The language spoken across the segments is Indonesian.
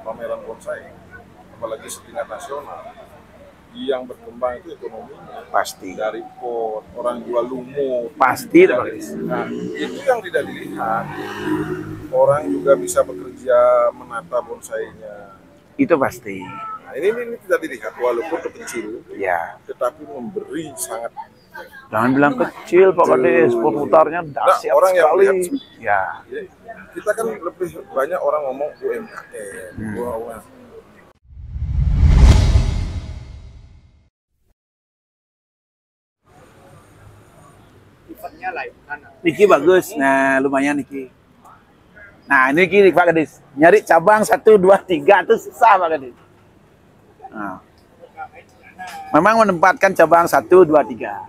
pameran bonsai, apalagi setingkat nasional, yang berkembang itu ekonominya. Pasti. Dari pot, orang jual lumut. Pasti itu Pak Gadis. Nah, itu yang tidak dilihat. Orang juga bisa bekerja menata bonsainya. Itu pasti. Nah, ini tidak dilihat walaupun kecil, Ya. tetapi memberi sangat. Jangan bilang kecil Pak Gadis, putarnya dahsyat orang yang sekali. melihat, Ya. Kita kan lebih banyak orang ngomong UMKM. Niki bagus, nah lumayan Niki. Nah ini Niki Pak Gadis, nyari cabang 1, 2, 3 itu susah Pak Gadis. Nah. Memang menempatkan cabang 1, 2, 3.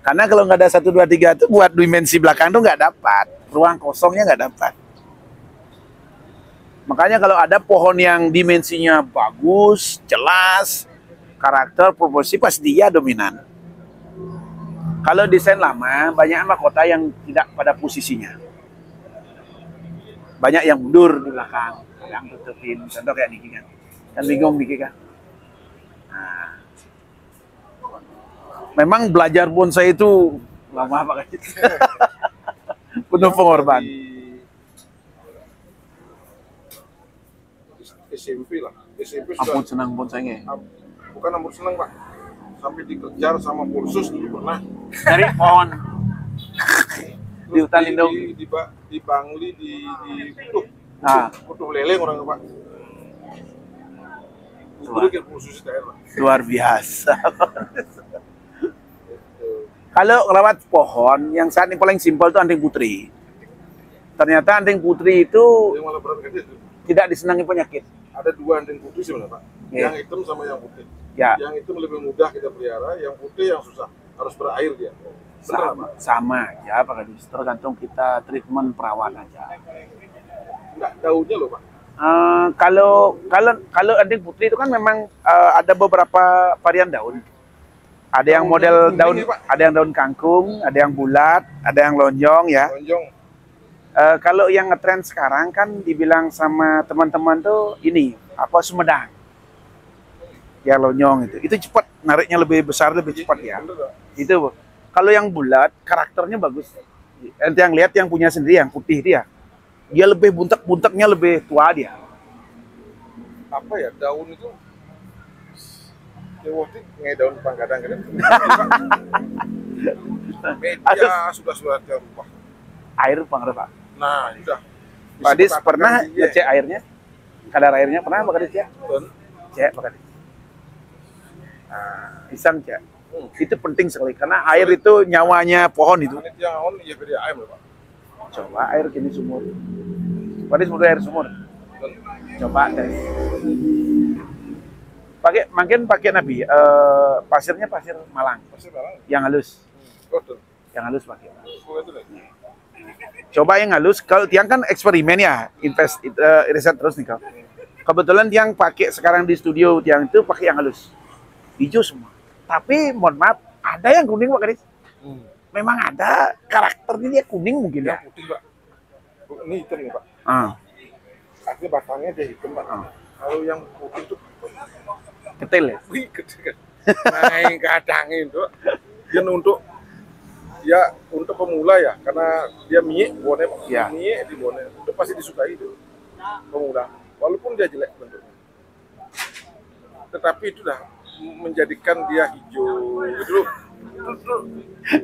Karena kalau nggak ada 1, 2, 3 itu buat dimensi belakang tuh nggak dapat, ruang kosongnya nggak dapat. Makanya kalau ada pohon yang dimensinya bagus, jelas, karakter, proporsi pasti dia dominan. Kalau desain lama, banyak mahkota yang tidak pada posisinya. Banyak yang mundur di belakang, yang tutupin. Contoh kayak Niki kan. Kan bingung Niki kan. Nah. Memang belajar bonsai itu lama Pak Gadis. Penuh pengorbanan. SMP lah. SMP sudah. Ampun senang bonsainya. Bukan ampun senang Pak. Sampai dikejar sama kursus dulu pernah. Dari pohon. Di hutan lindung. Di Bangli, di Kutuh. Nah. Kutuh leleng orang Pak. Itu kursus daerah. Luar biasa. Kalau rawat pohon, yang saat ini paling simpel itu anting putri. Ternyata anting putri itu tidak disenangi penyakit. Ada 2 anting putri sebenarnya Pak. Yeah. Yang hitam sama yang putih. Ya. Yang hitam lebih mudah kita pelihara, yang putih yang susah. Harus berair dia. Sama ya Pak Gadis. Tergantung kita treatment perawat aja. Enggak, daunnya loh Pak. Kalau anting putri itu kan memang ada beberapa varian daun. Ada yang model daun, ada yang daun kangkung, ada yang bulat, ada yang lonjong ya. Lonjong. Kalau yang ngetrend sekarang kan dibilang sama teman-teman tuh ini apa Sumedang. Ya lonjong itu cepat, nariknya lebih besar, lebih cepat ya. Itu. Kalau yang bulat karakternya bagus. Ente yang lihat yang punya sendiri yang putih dia. Dia lebih buntek-bunteknya lebih tua dia. Apa ya daun itu? Waktu ngai daun panggadang kan. Media sudah terubah. Air pangrep Pak. Nah, sudah. Pak Gadis pernah ngecek airnya? Kadar airnya pernah Pak Gadis ya? Cek Pak Gadis. Nah, pisang cek. Itu penting sekali karena air itu nyawanya pohon itu. Jangan ya beda air Pak. Coba air kini sumur. Pak Gadis butuh air sumur. Coba deh. Pakai Nabi, pasirnya pasir Malang. Pasir Malang. Yang halus. Yang halus pakai. Coba yang halus. Kalau tiang kan eksperimen ya, riset terus nih kau. Kebetulan tiang pakai sekarang di studio tiang itu pakai yang halus, hijau semua. Tapi mohon maaf, ada yang kuning Pak Gadis. Memang ada karakternya dia kuning mungkin ya. Putih Pak. Ini hitam nih Pak. Artinya batangnya dia hitam Pak. Kalau yang putih itu Ketil ya? Kecil. Main kadang itu dia untuk pemula ya, karena dia miek bonnya ya. Miek di bonnya itu pasti disukai itu pemula, walaupun dia jelek bentuknya. Tetapi itu dah menjadikan dia hijau gitu.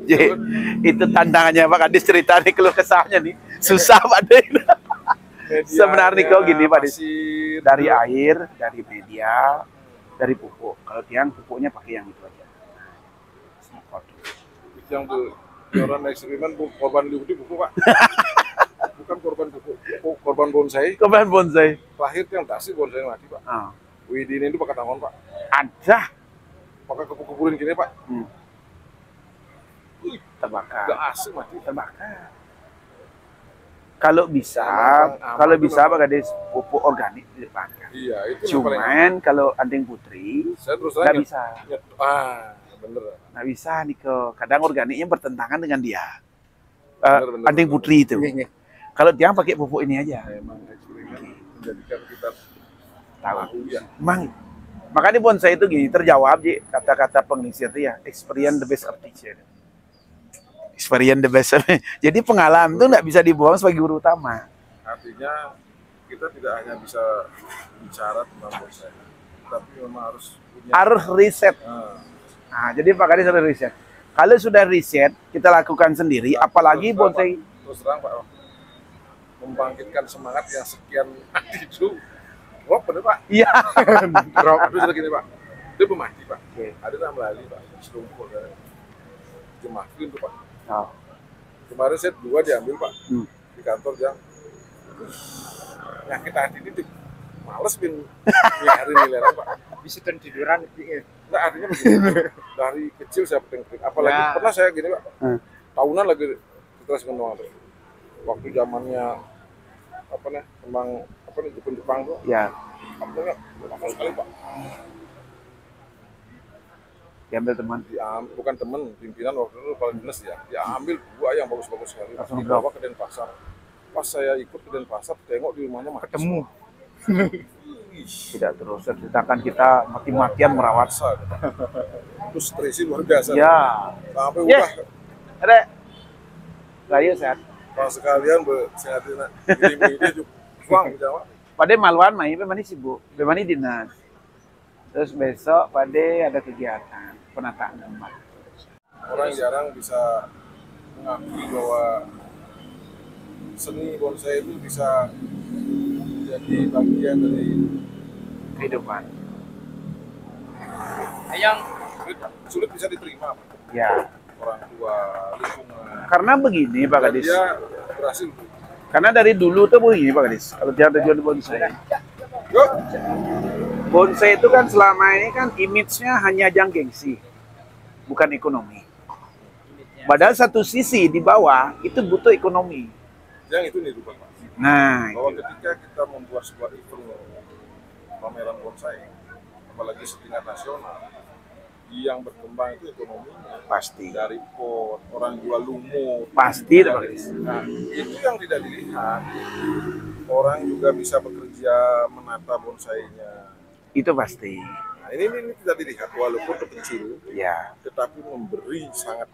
Jadi, itu tantangannya Pak Gadis, cerita nih keluh kesahnya nih. Susah Pak Gadis. Sebenarnya kok gini Pak Gadis. Dari air, dari media, dari pupuk. Kalau tiang pupuknya pakai yang itu aja. Yang tuh orang eksperimen korban liudi pupuk Pak. Bukan korban pupuk, korban bonsai. Korban bonsai. Lahir yang tasik bonsai mati Pak. Widin itu pakai tangan Pak. Ada. Pakai kupu-kupurin gini Pak. Terbakar. Gak asik mati. Terbakar. Kalau bisa Pak Gadis, pupuk organik dipakai. Iya, itu cuman kalau anting putri nggak bisa. Bener. Nggak bisa nih kadang organiknya bertentangan dengan dia. Anting putri itu. Kalau dia pakai pupuk ini aja. menjadikan kita Tahu. ya. Emang makanya bonsai itu gini, terjawab Ji, kata-kata pengisi itu ya, experience the best of teacher. Experience the best. Jadi pengalaman itu nggak bisa dibuang sebagai guru utama. Artinya kita tidak hanya bisa bicara tentang bonsai, tapi memang harus punya Harus riset. Nah, Nah, jadi Pak Kadis harus riset. Kalau sudah riset, kita lakukan sendiri, apalagi terus terang, bonsai. Pak, terus terang Pak, membangkitkan semangat yang sekian itu. Oh, bener Pak. Iya. Tapi sudah gini Pak, dia pemati Pak. Oke. Ada nama lali Pak, selumpur dari jemahin tuh Pak. Oh. Kemarin saya 2 diambil Pak di kantor yang nyakit hati itu males bin nyari nilai Pak. Bisa tiduran gitu. Nah artinya begini, dari kecil saya peting-peting. Apalagi Ya. pernah saya gini Pak, tahunan lagi stres kenal waktu zamannya apa nih, emang apa nih Jepang tuh, Ya, apanya lama sekali Pak. diambil teman. Bukan temen, pimpinan waktu itu kepala dinas ya, dia ambil 2 yang bagus-bagus sekali, Langsung dibawa ke Denpasar. Pas saya ikut ke Denpasar, tengok di rumahnya mati Ketemu. semua. Tidak terus, sedangkan kita mati-matian merawat. Masa, terus stresi luar biasa. Ya. Sampai Ya. udah Ada. Saya sehat. pas sekalian bersehatin ini juga uang Jawa. Pada maluan main, mana sibuk, mana dinas. Terus besok pada ada kegiatan penataan tempat. Orang jarang bisa mengakui bahwa seni bonsai itu bisa jadi bagian dari Kehidupan. Yang sulit bisa diterima Pak. Ya. Orang tua, lingkungan. Karena begini Pak Dan Kadis. dia berhasil. Karena dari dulu tuh begini Pak Kadis. Kalau dia ada jual bonsai. Yuk, Bonsai itu kan selama ini kan image-nya hanya ajang gengsi. Bukan ekonomi. Padahal satu sisi di bawah itu butuh ekonomi. yang itu nih Pak. Nah, Bahwa itu. ketika kita membuat sebuah event pameran bonsai, apalagi setingkat nasional, yang berkembang itu ekonominya. Pasti. Dari pot, orang jual lumut. Pasti itu Pak Kadis. Nah, itu yang tidak dilihat. Orang juga bisa bekerja menata bonsainya. Itu pasti. Nah, ini tidak dilihat walaupun kecil, Ya. tetapi memberi sangat.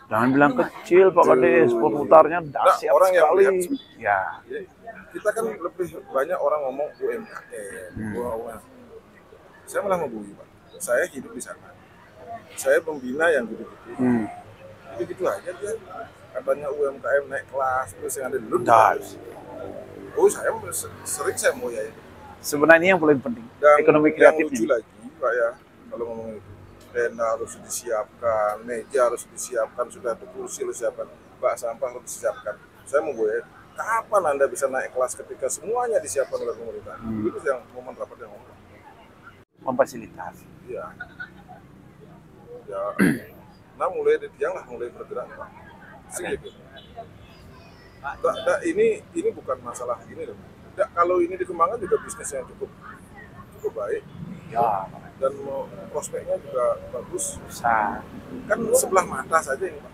Jangan bilang kecil Pak Kadis, pemutarnya dahsyat orang yang sekali. melihat- Ya. Ya, kita kan lebih banyak orang ngomong UMKM. Wah. Saya malah membui Pak. Saya hidup di sana. Saya membina yang gitu-gitu. Gitu-gitu aja dia. Katanya UMKM naik kelas terus yang ada dulu. Das. Oh saya sering saya mau ya. Sebenarnya yang paling penting Dan ekonomi yang lucu kreatifnya. lagi Pak ya, kalau ngomong itu, tenda harus disiapkan, meja harus disiapkan, sudah ada kursi harus disiapkan, bak sampah harus disiapkan. Saya mau gue, kapan Anda bisa naik kelas ketika semuanya disiapkan oleh pemerintah? Itu yang momen rapat yang ngomong. Memfasilitasi. Iya. Ya, nah mulai dari tiang lah, mulai bergerak Pak. Sih gitu. Ini bukan masalah gini loh. Kalau ini dikembangkan juga bisnisnya cukup baik. Ya, Dan prospeknya juga bagus. besar. Kan sebelah mata saja ini Pak.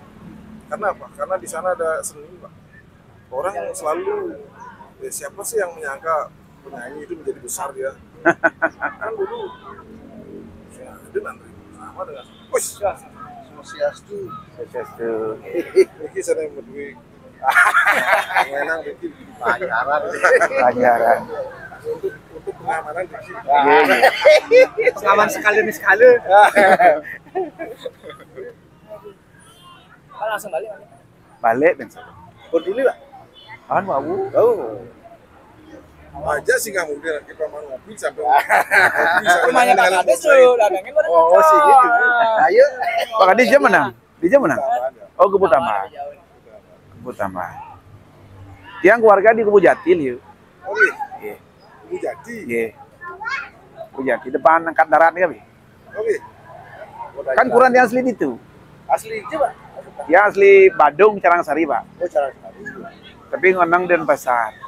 Karena apa? Karena di sana ada seni Pak. Orang selalu siapa sih yang menyangka penyanyi itu menjadi besar dia? Kan dulu saya ada nanti sama dengan push Sosiastu. Ini saya yang berdua menang bikin pelajaran untuk pengamanan bikin. pengalaman sekali. Langsung balik. Balik dan sebagainya. Peduli Pak. Kan Pak Bu? Oh. Aja sih nggak mungkin kita mau ngopi sampai Rumahnya Kak Kadis tuh, dagangin bareng. Oh, sih gitu. Ayo. Pak Kadis dia mana? Dia mana? Oh, Kebun Tambah. Kebun Tambah. Tiang keluarga di Kebun Jatil yuk. Oh, iya. Iya. Ibu jadi. Iya. Kebun Jatil depan angkat darat nih Bi. Oke. Kan kurang yang asli itu. Asli itu Pak. Yang asli Badung Carangsari Pak. Oh, cara sekali. Tapi ngonang Denpasar.